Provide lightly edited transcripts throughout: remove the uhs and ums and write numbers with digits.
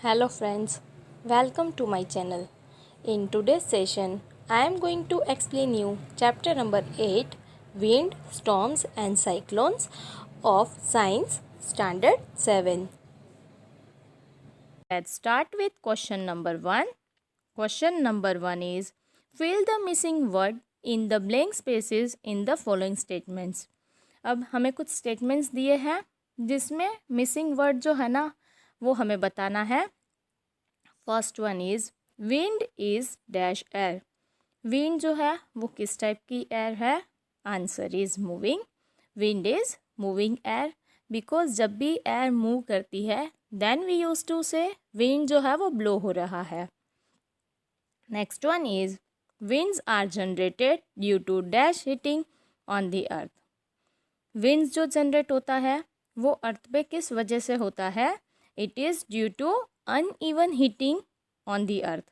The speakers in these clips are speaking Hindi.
Hello friends, welcome to my channel. In today's session, I am going to explain you chapter number 8 Wind, Storms and Cyclones of Science Standard 7. Let's start with question number 1. Question number 1 is fill the missing word in the blank spaces in the following statements. अब हमें कुछ स्टेटमेंट्स दिए हैं जिसमें मिसिंग वर्ड जो है ना वो हमें बताना है. First one is wind is dash air. Wind जो है वो किस टाइप की एयर है? Answer is moving. Wind is moving air because जब भी एयर मूव करती है then we use to say wind जो है वो ब्लो हो रहा है. Next one is winds are generated due to dash hitting on the earth. Winds जो जनरेट होता है वो अर्थ पे किस वजह से होता है? It is due to uneven heating on the earth.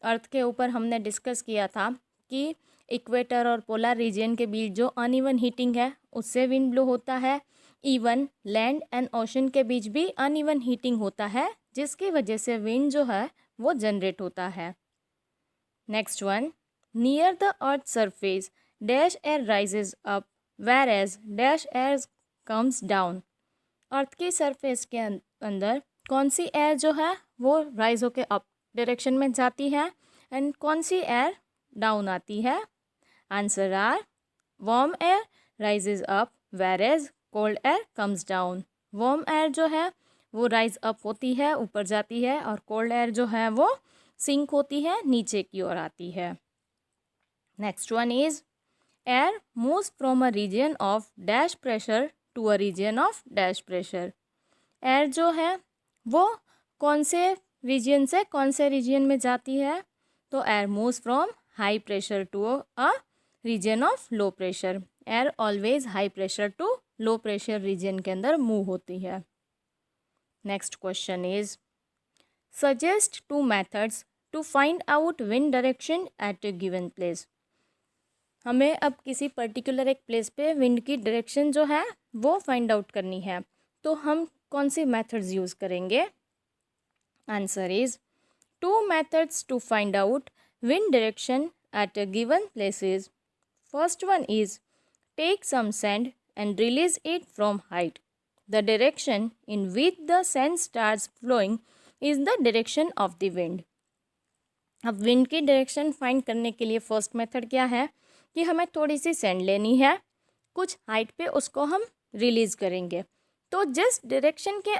Earth के ऊपर हमने डिस्कस किया था कि इक्वेटर और पोलर रीजन के बीच जो अनइवन हीटिंग है उससे विंड ब्लो होता है. इवन लैंड एंड ओशन के बीच भी अनइवन हीटिंग होता है जिसकी वजह से विंड जो है वो जनरेट होता है. Next one, near the earth surface dash air rises up where as dash air comes down. Earth की सरफेस के अंदर कौन सी एयर जो है वो राइज होके अप डायरेक्शन में जाती है एंड कौन सी एयर डाउन आती है? Answer are warm air rises up where as cold air comes down. Warm air जो है वो राइज अप होती है, ऊपर जाती है, और कोल्ड एयर जो है वो सिंक होती है, नीचे की ओर आती है. Next one is air moves from a region of dash pressure to a region of dash pressure. Air जो है वो कौन से रीजन से कौन से रीजन में जाती है? तो air moves from high pressure to a region of low pressure. Air always high pressure to low pressure region के अंदर मूव होती है. Next question is suggest two methods to find out wind direction at a given place. हमें अब किसी पर्टिकुलर एक प्लेस पे विंड की डायरेक्शन जो है वो फाइंड आउट करनी है, तो हम कौन सी मेथड्स यूज़ करेंगे? Answer is two methods to find out wind direction at a given places. First one is take some sand and release it from height. The direction in which the sand starts flowing is the direction of the wind. अब विंड की डायरेक्शन फाइंड करने के लिए फर्स्ट मेथड क्या है कि हमें थोड़ी सी सैंड लेनी है, कुछ हाइट पे उसको हम रिलीज़ करेंगे. तो जिस डायरेक्शन के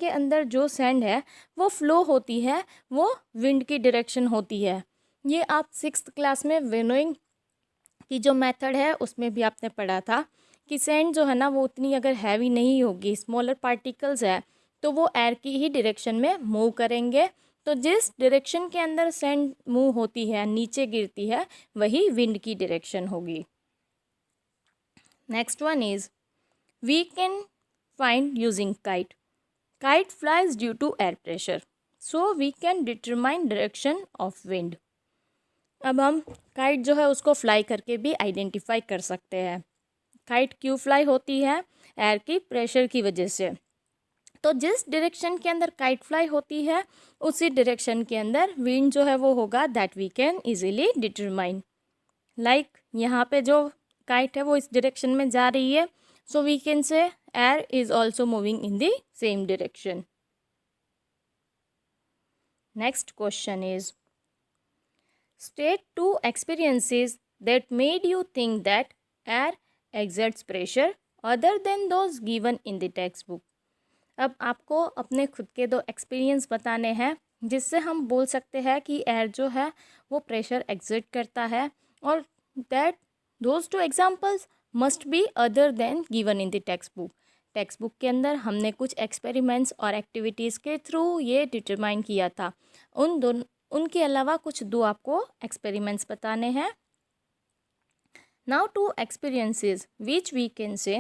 अंदर जो सैंड है वो फ्लो होती है वो विंड की डायरेक्शन होती है. ये आप 6th क्लास में विनोइंग की जो मेथड है उसमें भी आपने पढ़ा था कि सैंड जो है ना वो उतनी अगर हैवी नहीं होगी, स्मॉलर पार्टिकल्स है, तो वो एयर की ही डायरेक्शन में मूव करेंगे. तो जिस डायरेक्शन के अंदर सैंड मूव होती है, नीचे गिरती है, वही विंड की डायरेक्शन होगी. Next one is we can find using kite. Kite flies due to air pressure, so we can determine direction of wind. अब हम काइट जो है उसको फ्लाई करके भी आइडेंटिफाई कर सकते हैं. काइट क्यों फ्लाई होती है? एयर की प्रेशर की वजह से. तो जिस डायरेक्शन के अंदर काइट फ्लाई होती है उसी डायरेक्शन के अंदर विंड जो है वो होगा, that we can easily determine. Like यहाँ पे जो काइट है वो इस डायरेक्शन में जा रही है, so we can say air is also moving in the same direction. Next question is state 2 experiences that made you think that air exerts pressure other than those given in the text book. अब आपको अपने खुद के 2 एक्सपीरियंस बताने हैं जिससे हम बोल सकते हैं कि एयर जो है वो प्रेशर एक्सर्ट करता है, और that those 2 examples must be other than given in the text book. Text book के अंदर हमने कुछ एक्सपेरिमेंट्स और एक्टिविटीज़ के थ्रू ये डिटरमाइन किया था. उनके अलावा कुछ 2 आपको एक्सपेरिमेंट्स बताने हैं. Now 2 experiences which we can say.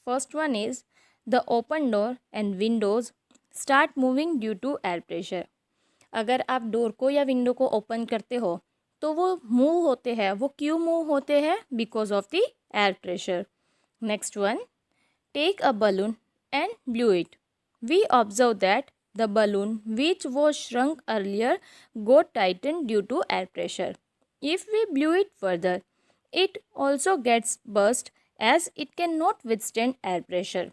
First one is the open door and windows start moving due to air pressure. अगर आप डोर को या विंडो को ओपन करते हो तो वो मूव होते हैं. वो क्यों मूव होते हैं? Because of the air pressure. Next one, take a balloon and blow it. We observe that the balloon which was shrunk earlier got tightened due to air pressure. If we blew it further, it also gets burst as it cannot withstand air pressure.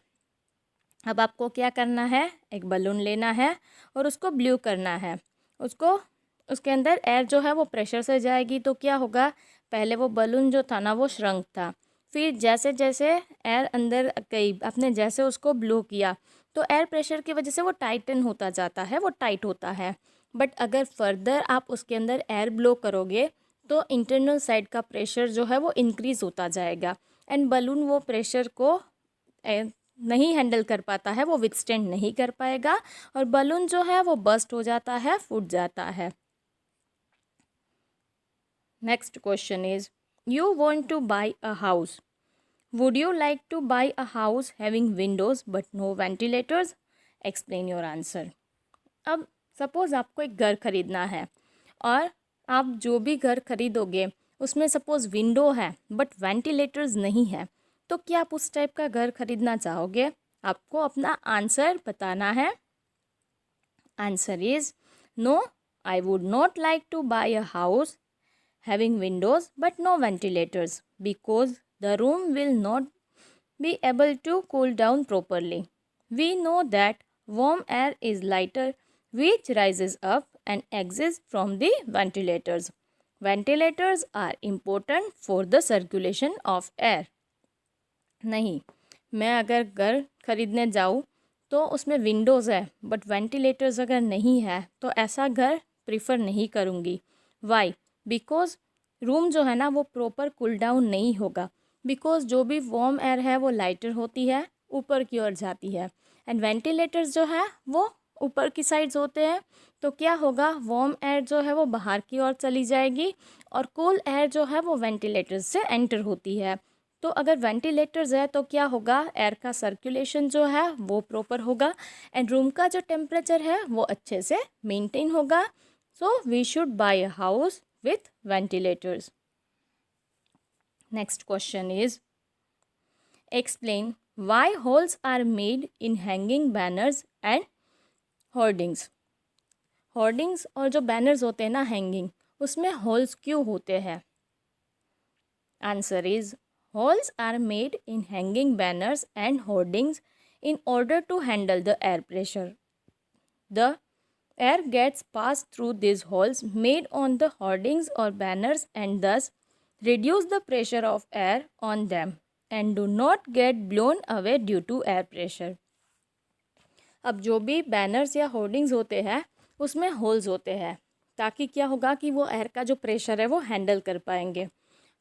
अब आपको क्या करना है, एक बलून लेना है और उसको ब्लू करना है। उसके अंदर एयर जो है वो प्रेशर से जाएगी, तो क्या होगा, पहले वो बलून जो था ना वो श्रंक था, फिर जैसे जैसे एयर अंदर गई, आपने जैसे उसको ब्लो किया तो एयर प्रेशर की वजह से वो टाइटन होता जाता है, वो टाइट होता है। बट अगर फर्दर आप उसके अंदर एयर ब्लो करोगे तो इंटरनल साइड का प्रेशर जो है वो इंक्रीज़ होता जाएगा एंड बलून वो प्रेशर को नहीं हैंडल कर पाता है, वो विथस्टैंड नहीं कर पाएगा और बलून जो है वो बस्ट हो जाता है, फूट जाता है। Next question is, you want to buy a house, would you like to buy a house having windows but no ventilators, explain your answer. अब सपोज़ आपको एक घर खरीदना है और आप जो भी घर खरीदोगे उसमें सपोज़ विंडो है बट वेंटिलेटर्स नहीं है, तो क्या आप उस टाइप का घर खरीदना चाहोगे? आपको अपना आंसर बताना है। Answer is no, I would not like to buy a house having windows but no ventilators because the room will not be able to cool down properly. We know that warm air is lighter which rises up and exits from the ventilators. Ventilators are important for the circulation of air. नहीं, मैं अगर घर खरीदने जाऊँ तो उसमें विंडोज़ है बट वेंटिलेटर्स अगर नहीं है तो ऐसा घर प्रीफर नहीं करूँगी। वाई? बिकॉज रूम जो है ना वो प्रॉपर कूल डाउन नहीं होगा, बिकॉज जो भी वार्म एयर है वो लाइटर होती है, ऊपर की ओर जाती है एंड वेंटिलेटर्स जो है वो ऊपर की साइड्स होते हैं, तो क्या होगा, वार्म एयर जो है वो बाहर की ओर चली जाएगी और कूल एयर जो है वो वेंटिलेटर्स से एंटर होती है। तो अगर वेंटिलेटर्स है तो क्या होगा, एयर का सर्कुलेशन जो है वो प्रॉपर होगा एंड रूम का जो टेम्परेचर है वो अच्छे से मेंटेन होगा। So we should buy a house with ventilators. Next question is, explain why holes are made in hanging banners and hoardings. Hoardings और जो बैनर्स होते हैं ना हैंगिंग, उसमें होल्स क्यों होते हैं? Answer is, holes are made in hanging banners and hoardings in order to handle the air pressure. The air gets passed through these holes made on the hoardings or banners and thus reduce the pressure of air on them and do not get blown away due to air pressure. अब जो भी बैनर्स या होर्डिंग्स होते हैं उसमें होल्स होते हैं ताकि क्या होगा कि वो एयर का जो प्रेशर है वो हैंडल कर पाएंगे।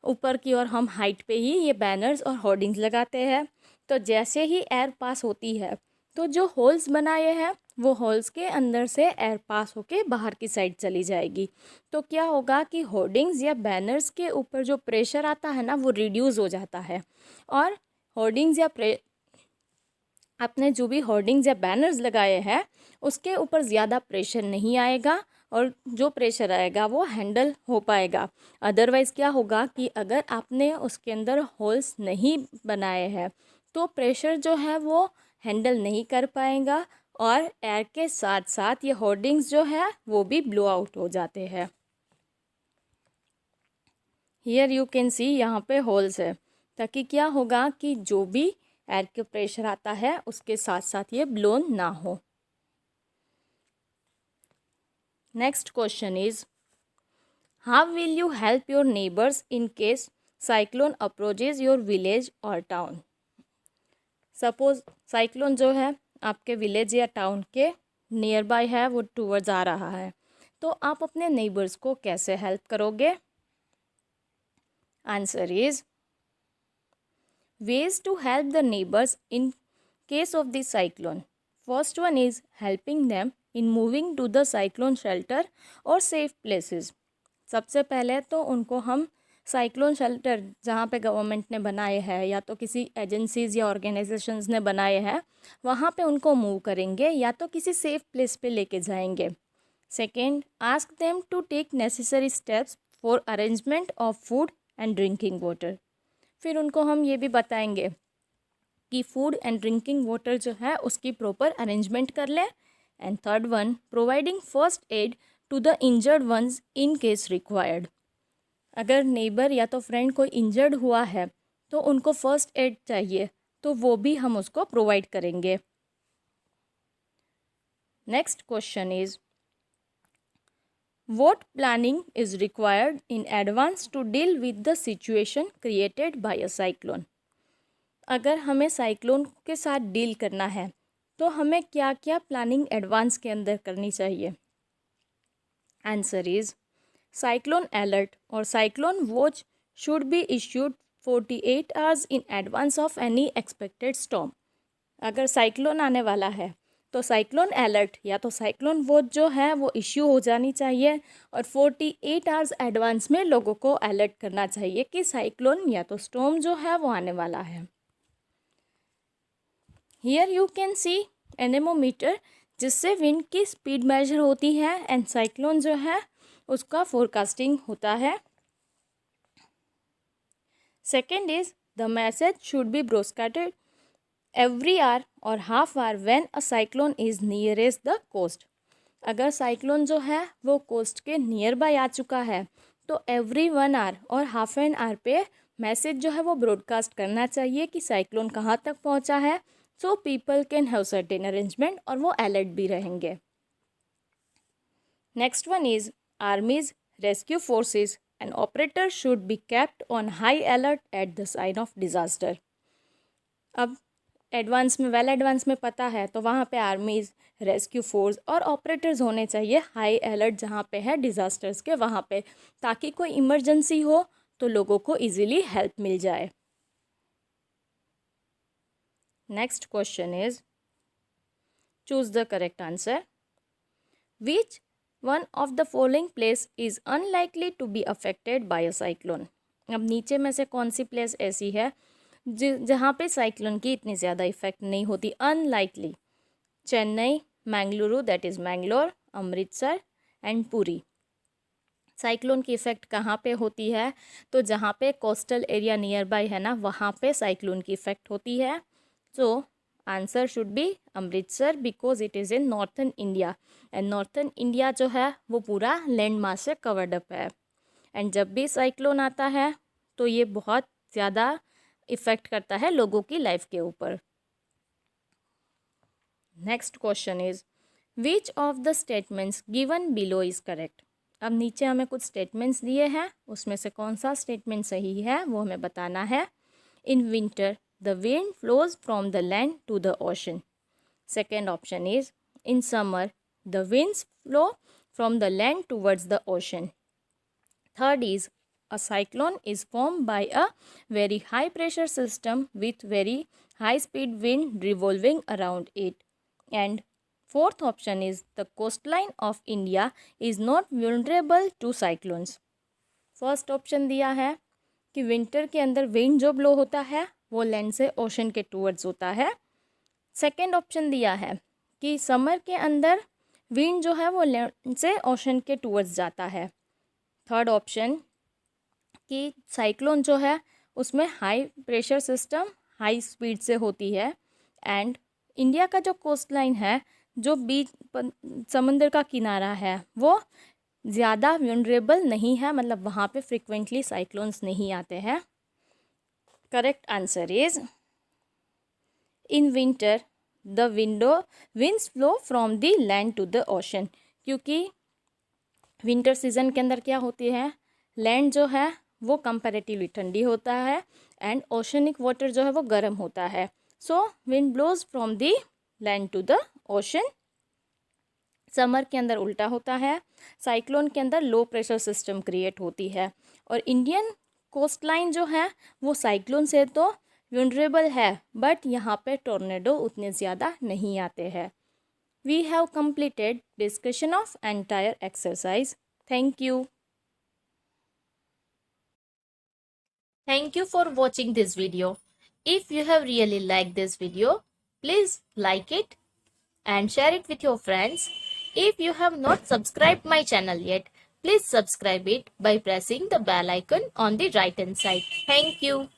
ऊपर की ओर हम हाइट पे ही ये बैनर्स और होर्डिंग्स लगाते हैं, तो जैसे ही एयर पास होती है तो जो होल्स बनाए हैं वो होल्स के अंदर से एयर पास होके बाहर की साइड चली जाएगी। तो क्या होगा कि होर्डिंग्स या बैनर्स के ऊपर जो प्रेशर आता है ना वो रिड्यूस हो जाता है और होर्डिंग्स या आपने जो भी होर्डिंग्स या बैनर्स लगाए हैं उसके ऊपर ज़्यादा प्रेशर नहीं आएगा और जो प्रेशर आएगा वो हैंडल हो पाएगा। अदरवाइज़ क्या होगा कि अगर आपने उसके अंदर होल्स नहीं बनाए हैं तो प्रेशर जो है वो हैंडल नहीं कर पाएगा और एयर के साथ साथ ये होर्डिंग्स जो है वो भी ब्लो आउट हो जाते हैं। हियर यू कैन सी, यहाँ पे होल्स है ताकि क्या होगा कि जो भी एयर के प्रेशर आता है उसके साथ साथ ये ब्लोन ना हो। Next question is, how will you help your neighbours in case cyclone approaches your village और टाउन। सपोज साइक्लोन जो है आपके विलेज या टाउन के नियर बाय है, वो टूवर्ड्स आ रहा है, तो आप अपने नेबर्स को कैसे हेल्प करोगे? Answer is, ways to help the neighbors in case of the cyclone. First one is helping them in moving to the cyclone shelter or safe places. सबसे पहले तो उनको हम साइक्लोन शेल्टर जहाँ पे गवर्नमेंट ने बनाए हैं या तो किसी एजेंसीज़ या ऑर्गेनाइजेशंस ने बनाए हैं वहाँ पे उनको मूव करेंगे या तो किसी सेफ प्लेस पे लेके जाएंगे। Second, ask them to take necessary steps for arrangement of food and drinking water. फिर उनको हम ये भी बताएंगे कि फूड एंड ड्रिंकिंग वाटर जो है उसकी प्रॉपर अरेंजमेंट कर लें and third one, providing first aid to the injured ones in case required. अगर नेबर या तो फ्रेंड कोई इंजर्ड हुआ है तो उनको फर्स्ट एड चाहिए तो वो भी हम उसको प्रोवाइड करेंगे. Next question is, what planning is required in advance to deal with the situation created by a cyclone? अगर हमें साइक्लोन के साथ डील करना है तो हमें क्या क्या प्लानिंग एडवांस के अंदर करनी चाहिए? आंसर इज, साइक्लोन अलर्ट और cyclone watch should be issued 48 hours in advance of any expected storm. अगर साइक्लोन आने वाला है तो साइक्लोन अलर्ट या तो साइक्लोन वॉच जो है वो इश्यू हो जानी चाहिए और 48 आवर्स एडवांस में लोगों को अलर्ट करना चाहिए कि साइक्लोन या तो स्टॉर्म जो है वो आने वाला है. Here you can see anemometer जिससे विंड की स्पीड मेजर होती है एंड साइक्लोन जो है उसका फोरकास्टिंग होता है. Second is, the message should be broadcasted every hour और half hour when a cyclone is nearest the coast. अगर साइक्लोन जो है वो कोस्ट के नियर बाय आ चुका है तो एवरी 1 आवर और हाफ एन आवर पे मैसेज जो है वो ब्रॉडकास्ट करना चाहिए कि साइक्लोन कहाँ तक पहुँचा है, so people can have certain arrangement और वो अलर्ट भी रहेंगे. Next one is, armies, rescue forces and operator should be kept on high alert at the sign of disaster. अब एडवांस में वेल एडवांस में पता है तो वहाँ पे आर्मीज़, रेस्क्यू फोर्स और ऑपरेटर्स होने चाहिए हाई अलर्ट जहाँ पे है डिज़ास्टर्स के वहाँ पे, ताकि कोई इमरजेंसी हो तो लोगों को इजीली हेल्प मिल जाए. Next question is, choose the correct answer. Which one of the following place is unlikely to be affected by a cyclone. अब नीचे में से कौन सी प्लेस ऐसी है जहाँ पे साइक्लोन की इतनी ज़्यादा इफेक्ट नहीं होती? Unlikely. Chennai, Mangaluru that is Mangalore, Amritsar and Puri. Cyclone की इफ़ेक्ट कहाँ पे होती है? तो जहाँ पे कोस्टल एरिया नियर बाय है ना, वहाँ पे साइक्लोन की इफ़ेक्ट होती है. So answer should be Amritsar because it is in northern India and northern India जो है वो पूरा लैंड मास से कवर्ड अप है. एंड जब भी साइक्लोन आता है तो ये बहुत ज़्यादा इफ़ेक्ट करता है लोगों की लाइफ के ऊपर. Next question is, which of the statements given below is correct. अब नीचे हमें कुछ स्टेटमेंट्स दिए हैं, उसमें से कौन सा स्टेटमेंट सही है वो हमें बताना है. In winter the wind flows from the land to the ocean. Second option is, in summer the winds flow from the land towards the ocean. Third is, a cyclone is formed by a very high pressure system with very high speed wind revolving around it. And fourth option is, the coastline of India is not vulnerable to cyclones. First option दिया है कि विंटर के अंदर विंड जो ब्लो होता है वो लैंड से ओशन के टूवर्ड्स होता है. सेकेंड ऑप्शन दिया है कि समर के अंदर विंड जो है वो लैंड से ओशन के टूवर्ड्स जाता है. थर्ड ऑप्शन कि साइक्लोन जो है उसमें high pressure system high speed से होती है. एंड इंडिया का जो कोस्ट लाइन है, जो बीच समंदर का किनारा है, वो ज़्यादा वल्नरेबल नहीं है, मतलब वहाँ पे फ्रिक्वेंटली साइक्लोन्स नहीं आते हैं. Correct answer is, in winter the winds flow from the land to the ocean. क्योंकि विंटर सीजन के अंदर क्या होती है, लैंड जो है वो कंपैरेटिवली ठंडी होता है एंड ओशनिक वाटर जो है वो गर्म होता है. So wind blows from the land to the ocean. Summer के अंदर उल्टा होता है, साइक्लोन के अंदर लो प्रेशर सिस्टम क्रिएट होती है. और इंडियन कोस्ट लाइन जो है वो साइक्लोन से तो वल्नरेबल है, बट यहाँ पे टोर्नेडो उतने ज़्यादा नहीं आते हैं. We have completed discussion of entire exercise. Thank you. Thank you for watching this video. If you have really liked this video, please like it and share it with your friends. If you have not subscribed my channel yet, please subscribe it by pressing the bell icon on the right hand side. Thank you.